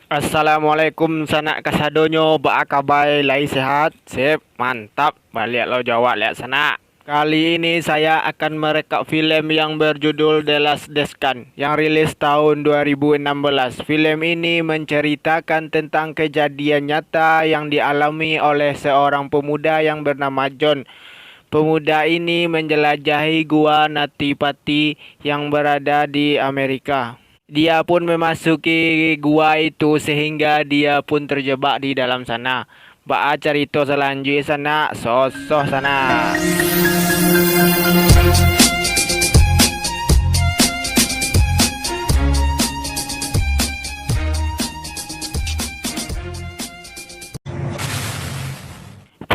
Assalamualaikum sanak kasadonyo, kabar lai sehat, sip, mantap, balik lo Jawa lihat sana. Kali ini saya akan merekap film yang berjudul The Last Descent yang rilis tahun 2016. Film ini menceritakan tentang kejadian nyata yang dialami oleh seorang pemuda yang bernama John. Pemuda ini menjelajahi gua Natipati yang berada di Amerika. Dia pun memasuki gua itu sehingga dia pun terjebak di dalam sana. Baca cerita selanjutnya sana, sosok sana.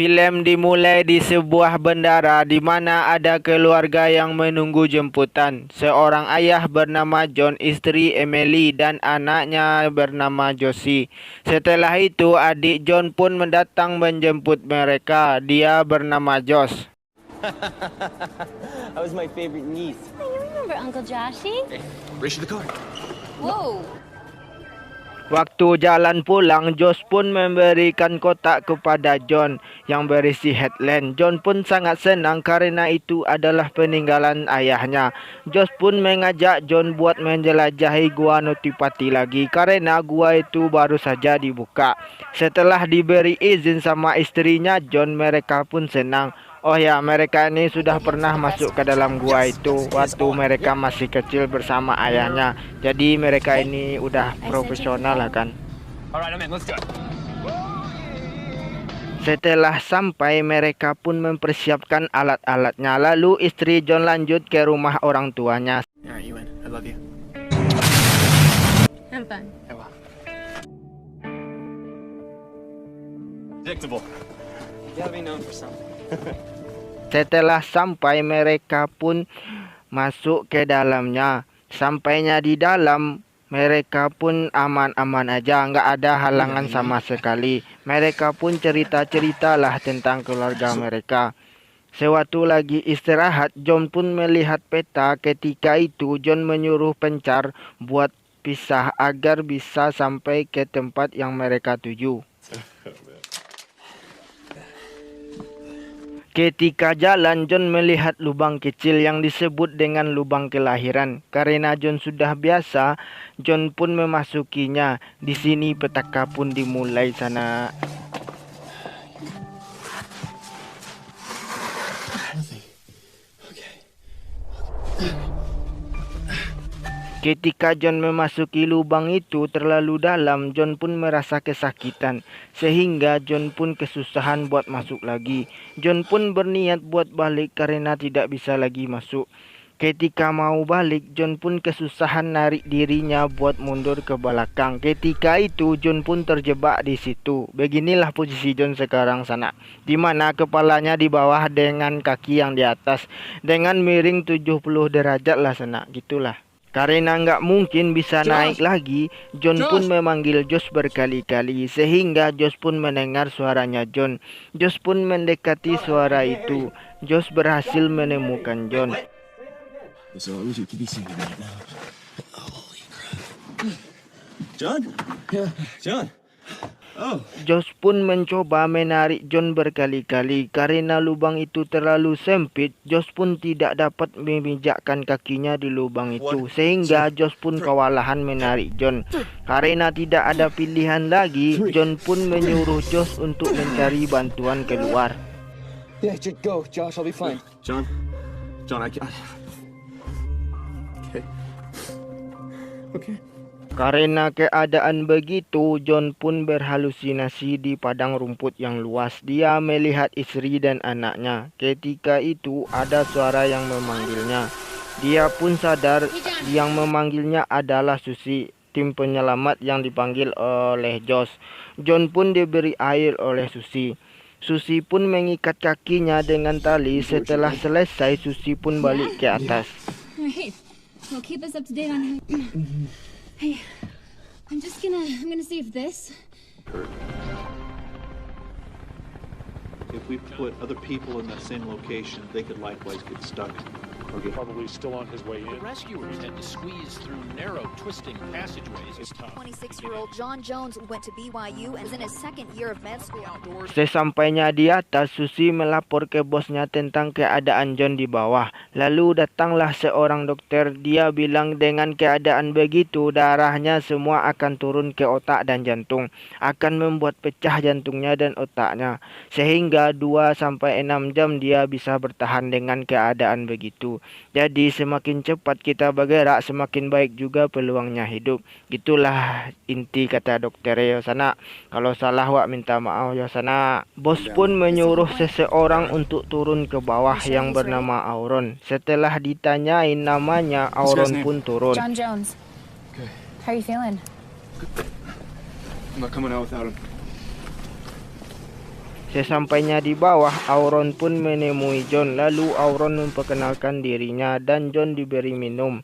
Film dimulai di sebuah bandara di mana ada keluarga yang menunggu jemputan. Seorang ayah bernama John, istri Emily, dan anaknya bernama Josie. Setelah itu, adik John pun mendatang menjemput mereka. Dia bernama Josh. That was my favorite niece. Oh, you remember Uncle Joshy? Hey, race to the car. Whoa. Waktu jalan pulang, Josh pun memberikan kotak kepada John yang berisi headlamp. John pun sangat senang karena itu adalah peninggalan ayahnya. Josh pun mengajak John buat menjelajahi gua Natipati lagi karena gua itu baru saja dibuka. Setelah diberi izin sama istrinya John, mereka pun senang. Oh ya, mereka ini sudah pernah masuk ke dalam gua itu waktu mereka masih kecil bersama ayahnya. Jadi mereka ini udah profesional lah kan. Alright, I'm in. Let's go. Setelah sampai, mereka pun mempersiapkan alat-alatnya. Lalu istri John lanjut ke rumah orang tuanya. Alright, you in. I love you. I'm fine. Ewa. Predictable. You gotta be known for something. Setelah sampai, mereka pun masuk ke dalamnya. Sampainya di dalam, mereka pun aman-aman aja, nggak ada halangan sama sekali. Mereka pun cerita-ceritalah tentang keluarga mereka. Sewaktu lagi istirahat, John pun melihat peta. Ketika itu, John menyuruh pencar buat pisah agar bisa sampai ke tempat yang mereka tuju. Ketika jalan, John melihat lubang kecil yang disebut dengan lubang kelahiran. Karena John sudah biasa, John pun memasukinya. Di sini petaka pun dimulai sana. Ketika John memasuki lubang itu terlalu dalam, John pun merasa kesakitan. Sehingga John pun kesusahan buat masuk lagi. John pun berniat buat balik karena tidak bisa lagi masuk. Ketika mau balik, John pun kesusahan narik dirinya buat mundur ke belakang. Ketika itu, John pun terjebak di situ. Beginilah posisi John sekarang sana. Di mana kepalanya di bawah dengan kaki yang di atas. Dengan miring 70 derajat lah sana. Gitulah. Karena nggak mungkin bisa naik lagi, John pun memanggil Josh berkali-kali sehingga Josh pun mendengar suaranya John. Josh pun mendekati suara itu. Josh berhasil menemukan John. So long as you can be seen right now. Holy crap. John? Yeah. John. Oh. Josh pun mencoba menarik John berkali-kali. Karena lubang itu terlalu sempit, Josh pun tidak dapat memijakkan kakinya di lubang itu. Sehingga Josh pun kewalahan menarik John. Karena tidak ada pilihan lagi, John pun menyuruh Josh untuk mencari bantuan keluar. Yeah, go, Josh. I'll be fine. John, I can't. Okay. Karena keadaan begitu, John pun berhalusinasi di padang rumput yang luas. Dia melihat istri dan anaknya. Ketika itu ada suara yang memanggilnya. Dia pun sadar yang memanggilnya adalah Susie, tim penyelamat yang dipanggil oleh Josh. John pun diberi air oleh Susie. Susie pun mengikat kakinya dengan tali. Setelah selesai, Susie pun balik ke atas. Alright. Well, keep us up to date on Hey, I'm gonna see if this. If we put other people in that same location, they could likewise get stuck. Probably still on his way in. Rescuers had to squeeze through narrow, twisting passageways. 26-year-old John Jones went to BYU and is in his second year of med school. Sesampainya di atas, Susi melapor ke bosnya tentang keadaan John di bawah. Lalu datanglah seorang dokter. Dia bilang dengan keadaan begitu, darahnya semua akan turun ke otak dan jantung. Akan membuat pecah jantungnya dan otaknya. Sehingga 2-6 jam dia bisa bertahan dengan keadaan begitu. Jadi semakin cepat kita bergerak, semakin baik juga peluangnya hidup. Gitulah inti kata dokter Yosana. Kalau salah wak minta maaf Yosana. Bos pun menyuruh seseorang untuk turun ke bawah yang bernama Auron. Setelah ditanyain namanya, Auron pun turun. John Jones. Okay. How are you feeling? I'm not coming out without him. Sesampainya di bawah, Auron pun menemui John. Lalu Auron memperkenalkan dirinya dan John diberi minum.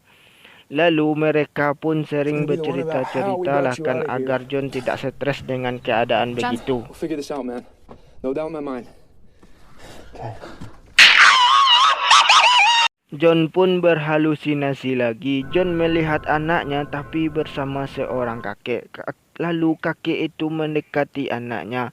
Lalu mereka pun sering bercerita-cerita lahkan agar John tidak stres dengan keadaan begitu. We'll figure this out, man. No doubt in my mind. John pun berhalusinasi lagi. John melihat anaknya tapi bersama seorang kakek. Lalu kakek itu mendekati anaknya.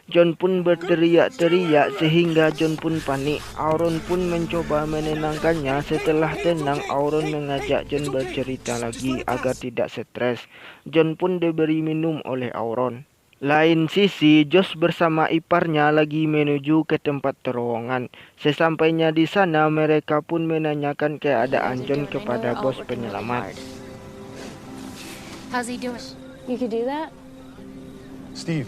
John pun berteriak-teriak sehingga John pun panik. Auron pun mencoba menenangkannya. Setelah tenang, Auron mengajak John bercerita lagi agar tidak stres. John pun diberi minum oleh Auron. Lain sisi, Josh bersama iparnya lagi menuju ke tempat terowongan. Sesampainya di sana, mereka pun menanyakan keadaan John kepada bos penyelamat. How's he doing? You could do that? Steve,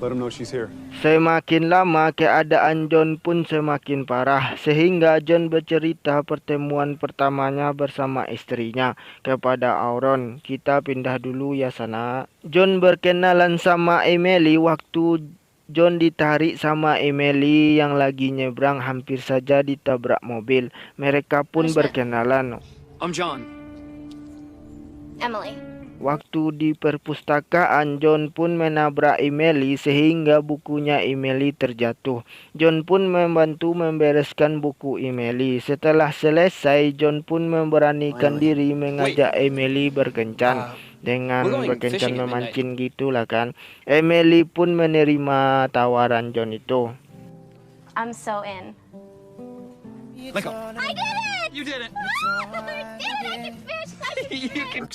let him know she's here. Semakin lama, keadaan John pun semakin parah. Sehingga John bercerita pertemuan pertamanya bersama istrinya kepada Auron. Kita pindah dulu ya sana. John berkenalan sama Emily waktu John ditarik sama Emily yang lagi nyebrang, hampir saja ditabrak mobil. Mereka pun berkenalan. I'm John. Emily. Waktu di perpustakaan, John pun menabrak Emily sehingga bukunya Emily terjatuh. John pun membantu membereskan buku Emily. Setelah selesai, John pun memberanikan diri mengajak Emily berkencan. Dengan berkencan memancing gitulah kan. Emily pun menerima tawaran John itu. I'm so in. Let go. I did it! You did it. I did it! I can fish! You can.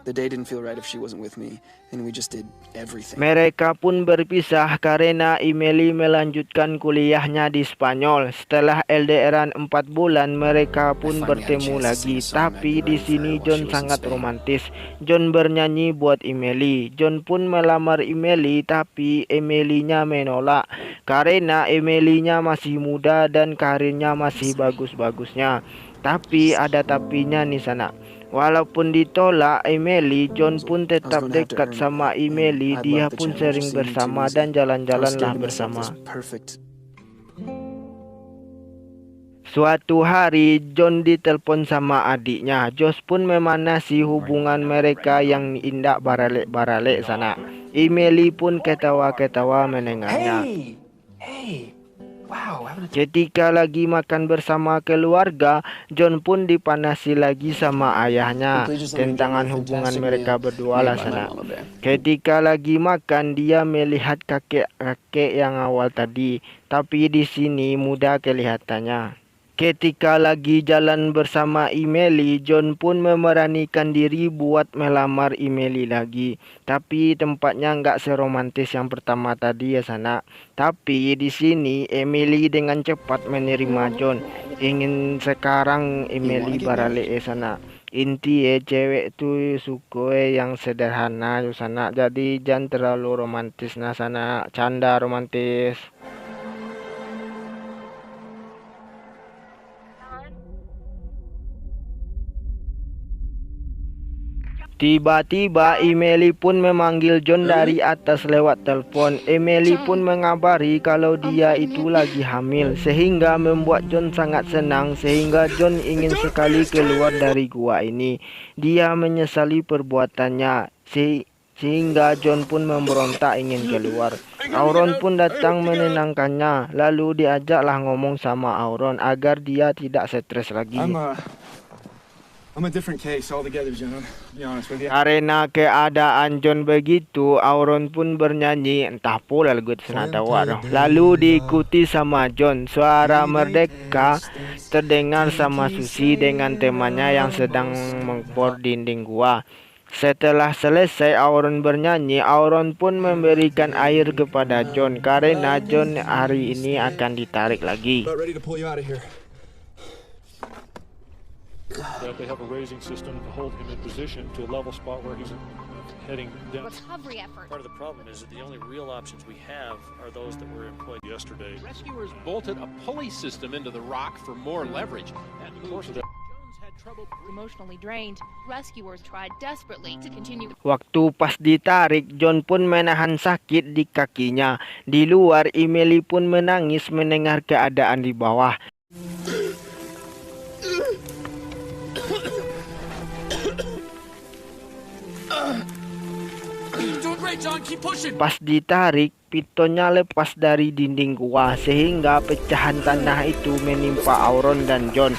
The day didn't feel right if she wasn't with me, and we just did everything. Mereka pun berpisah karena Emily melanjutkan kuliahnya di Spanyol. Setelah LDRan 4 bulan, mereka pun bertemu lagi. Tapi di sini John sangat romantis. John bernyanyi buat Emily. John pun melamar Emily, tapi Emily-nya menolak karena Emily-nya masih muda dan karirnya masih bagus-bagusnya. Tapi ada tapinya nih sana. Walaupun ditolak Emily, John pun tetap dekat sama Emily. Dia pun sering bersama dan jalan-jalanlah bersama. Suatu hari, John ditelepon sama adiknya. Josh pun memanasi hubungan mereka yang indah baralik-baralik sana. Emily pun ketawa-ketawa mendengarnya. Ketika lagi makan bersama keluarga, John pun dipanasi lagi sama ayahnya tentang hubungan mereka berdua lah sana. Ketika lagi makan, dia melihat kakek-kakek yang awal tadi, tapi di sini muda kelihatannya. Ketika lagi jalan bersama Emily, John pun memberanikan diri buat melamar Emily lagi. Tapi tempatnya nggak seromantis yang pertama tadi ya sana. Tapi di sini Emily dengan cepat menerima John. Ingin sekarang Emily baralik sana. Inti cewek tu suka yang sederhana ya sana. Jadi jangan terlalu romantis nah sana. Canda romantis. Tiba-tiba Emily pun memanggil John dari atas lewat telepon. Emily pun mengabari kalau dia itu lagi hamil, sehingga membuat John sangat senang, sehingga John ingin sekali keluar dari gua ini. Dia menyesali perbuatannya, sehingga John pun memberontak ingin keluar. Auron pun datang menenangkannya, lalu diajaklah ngomong sama Auron agar dia tidak stres lagi. I'm a different case altogether, John. To be honest with you. Karena keadaan John begitu, Auron pun bernyanyi entah pula lagu senada waroh. Lalu diikuti sama John. Suara merdeka terdengar sama Susi dengan temannya yang sedang mengepor dinding gua. Setelah selesai Auron bernyanyi, Auron pun memberikan air kepada John karena John hari ini akan ditarik lagi. About ready to pull you out of here. That they have a raising system to hold him in position to a level spot where he's heading down. Recovery effort. Part of the problem is that the only real options we have are those that were employed. Yesterday, Rescuers bolted a pulley system into the rock for more leverage. And of course, that- Jones had trouble. Emotionally drained, rescuers tried desperately to continue. Waktu pas ditarik, John pun menahan sakit di kakinya. Di luar, Emily pun menangis mendengar keadaan di bawah. Doing great, John. Keep pushing. Pas ditarik, pitonnya lepas dari dinding gua sehingga pecahan tanah itu menimpa Auron dan John.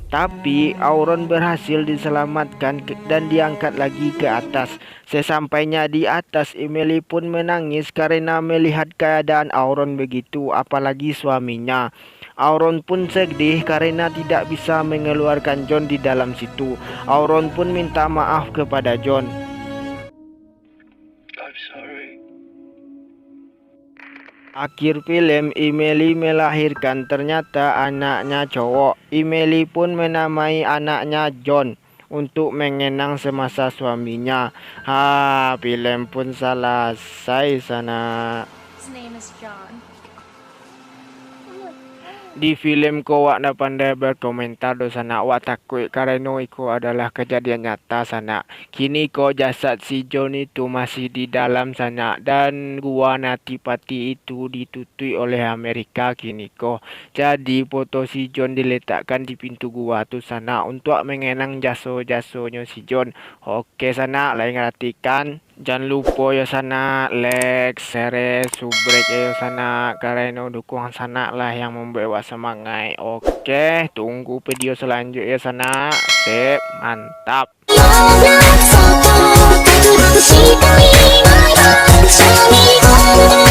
Tapi Auron berhasil diselamatkan dan diangkat lagi ke atas. Sesampainya di atas, Emily pun menangis karena melihat keadaan Auron begitu, apalagi suaminya. Auron pun sedih karena tidak bisa mengeluarkan John di dalam situ. Auron pun minta maaf kepada John. Akhir film, Emily melahirkan ternyata anaknya cowok. Emily pun menamai anaknya John untuk mengenang semasa suaminya. Film pun selesai sana. His name is John. Di film ko wak na pandai berkomentar do sana, wak takut karena itu adalah kejadian nyata sana. Kini ko jasad si John itu masih di dalam sana dan gua Natipati itu ditutui oleh Amerika kini ko. Jadi foto si John diletakkan di pintu gua tu sana untuk mengenang jaso-jasonya si John. Oke sana, lain ratikan. Jangan lupa ya sana like, share, subrek ya sana karena dukung sana lah yang membawa semangat. Oke, tunggu video selanjutnya sana. Sip, mantap. 「そっと隠しといないわ」「一緒に